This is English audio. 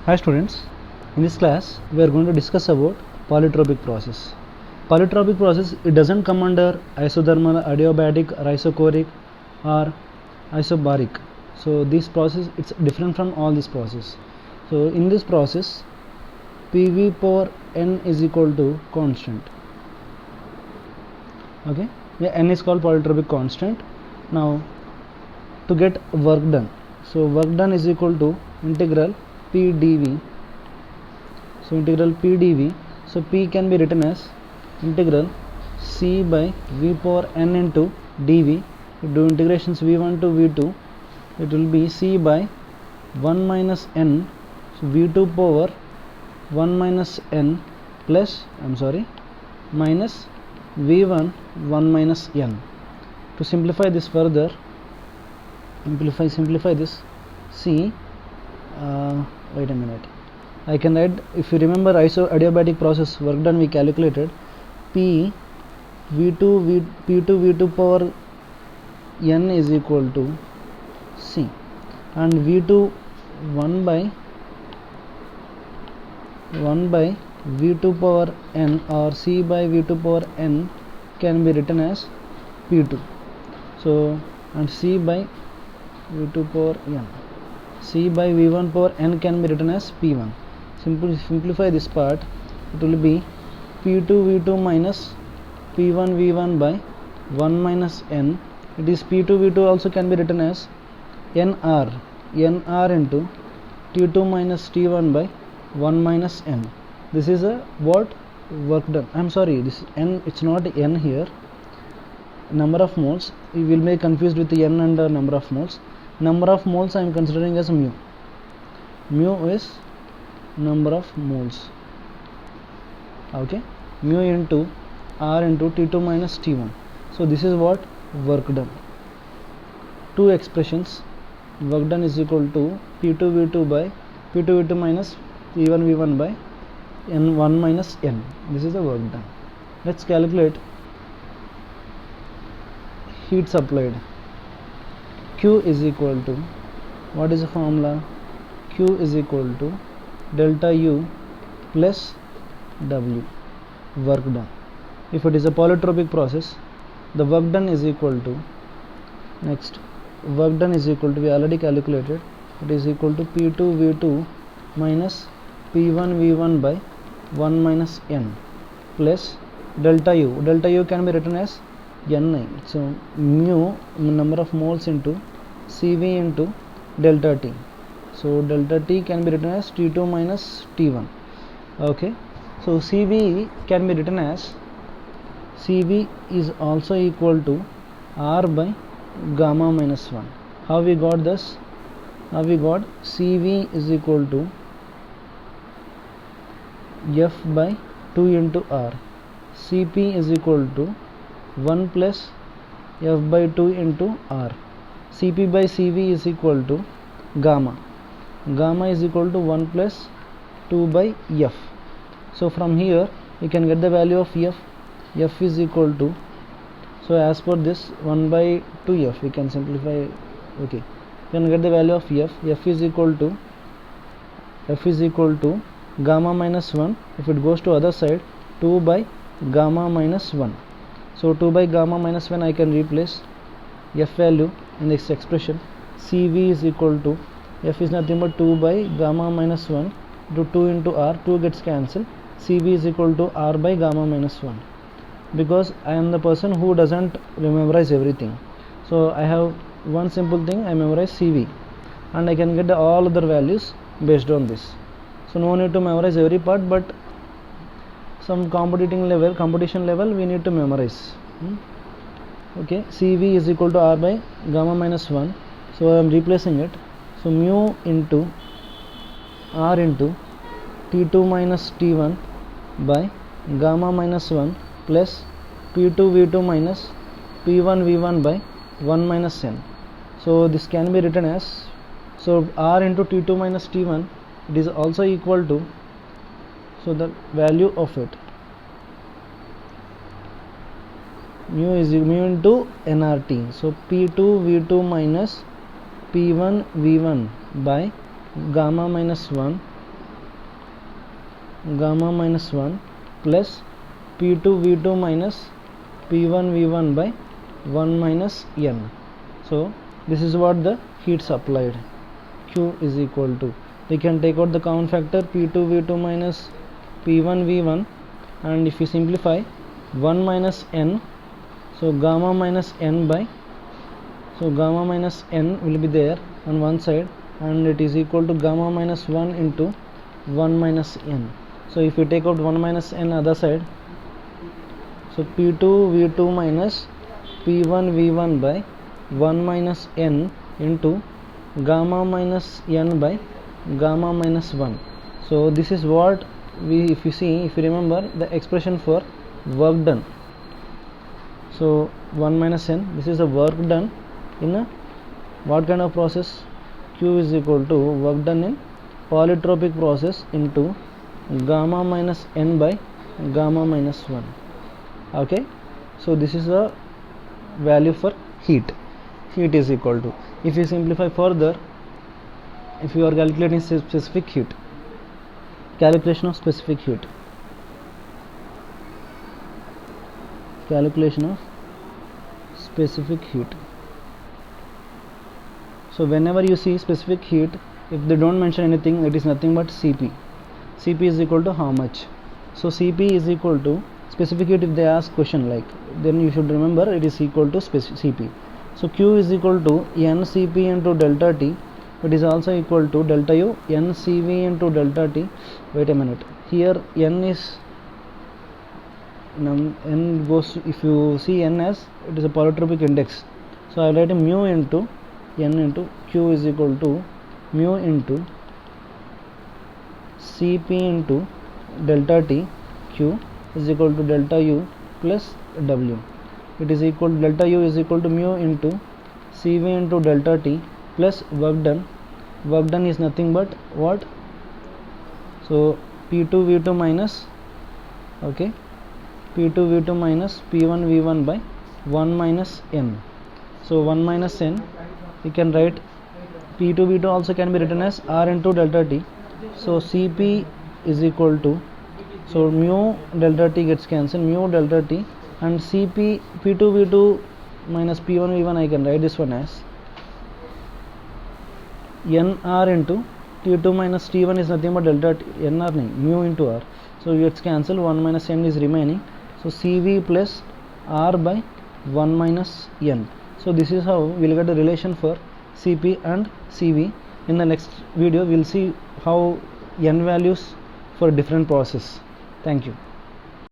Hi students, in this class we are going to discuss about polytropic process. Polytropic process, it doesn't come under isothermal, adiabatic, or isochoric or isobaric. So this process, it's different from all this process. So in this process PV power n is equal to constant. Okay, yeah, n is called polytropic constant. Now to get work done, so work done is equal to integral p dv. So integral p dv, so p can be written as integral c by v power n into dv. If do integrations v1 to v2, it will be c by 1 minus n, so v2 power 1 minus n plus minus v1 1 minus n. To simplify this further, simplify this, see, wait a minute, I can write, if you remember adiabatic process work done, we calculated p p2 power n is equal to c, and v2 1 by v2 power n or c by v2 power n can be written as p2. So and c by v2 power n, c by v1 power n can be written as p1. Simplify this part, it will be p2 v2 minus p1 v1 by 1 minus n. It is p2 v2 also can be written as nr into t2 minus t1 by 1 minus n. This is a what work done. I'm sorry, this n, it's not n here, number of moles. You will be confused with the n and the number of moles. Number of moles I am considering as mu. Mu is number of moles. Okay, mu into r into t2 minus t1. So this is what work done. Two expressions, work done is equal to p2 v2 minus p1 v1 by n1 minus n. This is the work done. Let's calculate heat supplied. Q is equal to, what is the formula? Q is equal to delta U plus W, work done. If it is a polytropic process, the work done is equal to, next, work done is equal to, we already calculated, it is equal to P2 V2 minus P1 V1 by 1 minus n plus delta U. Delta U can be written as Ni. So mu, number of moles, into Cv into delta T. So delta T can be written as T2 minus T1. Okay, so Cv can be written as, Cv is also equal to R by gamma minus 1. How we got this? Now we got Cv is equal to F by 2 into R. Cp is equal to 1 plus F by 2 into R. Cp by Cv is equal to gamma. Gamma is equal to 1 plus 2 by F. So from here you can get the value of F. F is equal to, so as per this 1 by 2F, we can simplify. Okay, you can get the value of F. F is equal to gamma minus 1. If it goes to other side, 2 by gamma minus 1. So 2 by gamma minus 1 I can replace F value in this expression. Cv is equal to, F is nothing but 2 by gamma minus 1 to 2 into R. 2 gets cancelled. Cv is equal to R by gamma minus 1. Because I am the person who doesn't memorize everything, so I have one simple thing, I memorize Cv and I can get all other values based on this. So no need to memorize every part, but some competition level we need to memorize. Okay, Cv is equal to R by gamma minus 1. So I am replacing it. So mu into R into T2 minus T1 by gamma minus 1 plus P2 V2 minus P1 V1 by 1 minus n. So this can be written as, so R into T2 minus T1, it is also equal to, so the value of it, mu is mu into nRT. So P2 V2 minus P1 V1 by gamma minus 1 gamma minus 1 plus P2 V2 minus P1 V1 by 1 minus n. So this is what the heat supplied. Q is equal to, we can take out the common factor P2 V2 minus P1 V1, and if you simplify 1 minus n, so gamma minus n by, so gamma minus n will be there on one side, and it is equal to gamma minus 1 into 1 minus n. So if you take out 1 minus n other side, so P2 V2 minus P1 V1 by 1 minus n into gamma minus n by gamma minus 1. So this is what we, if you remember the expression for work done. So 1 minus n, this is the work done in a what kind of process? Q is equal to work done in polytropic process into gamma minus n by gamma minus 1. Okay, so this is the value for heat. Heat is equal to, if you simplify further, if you are calculating specific heat, calculation of specific heat, calculation of specific heat. So whenever you see specific heat, if they don't mention anything, it is nothing but Cp. Cp is equal to how much? So Cp is equal to specific heat. If they ask question like, then you should remember it is equal to Cp. So Q is equal to NCP into delta T. It is also equal to delta U NCV into delta T. Wait a minute. Here N is N goes, if you see N as, it is a polytropic index. So I will write mu into N into Q is equal to mu into Cp into delta T. Q is equal to delta U plus W. It is equal to delta U is equal to mu into Cv into delta T plus work done. Work done is nothing but what? So P2 V2 minus, okay, P2 V2 minus P1 V1 by 1 minus n. So 1 minus n, we can write P2 V2 also can be written as R into delta T. So Cp is equal to, so mu delta T gets cancelled, mu delta T, and Cp P2 V2 minus P1 V1, I can write this one as nr into T2 minus T1 is nothing but delta T, nr mu into R. So you gets cancelled, 1 minus n is remaining. So Cv plus R by 1 minus n. So this is how we will get the relation for Cp and Cv. In the next video we will see how n values for different process. Thank you.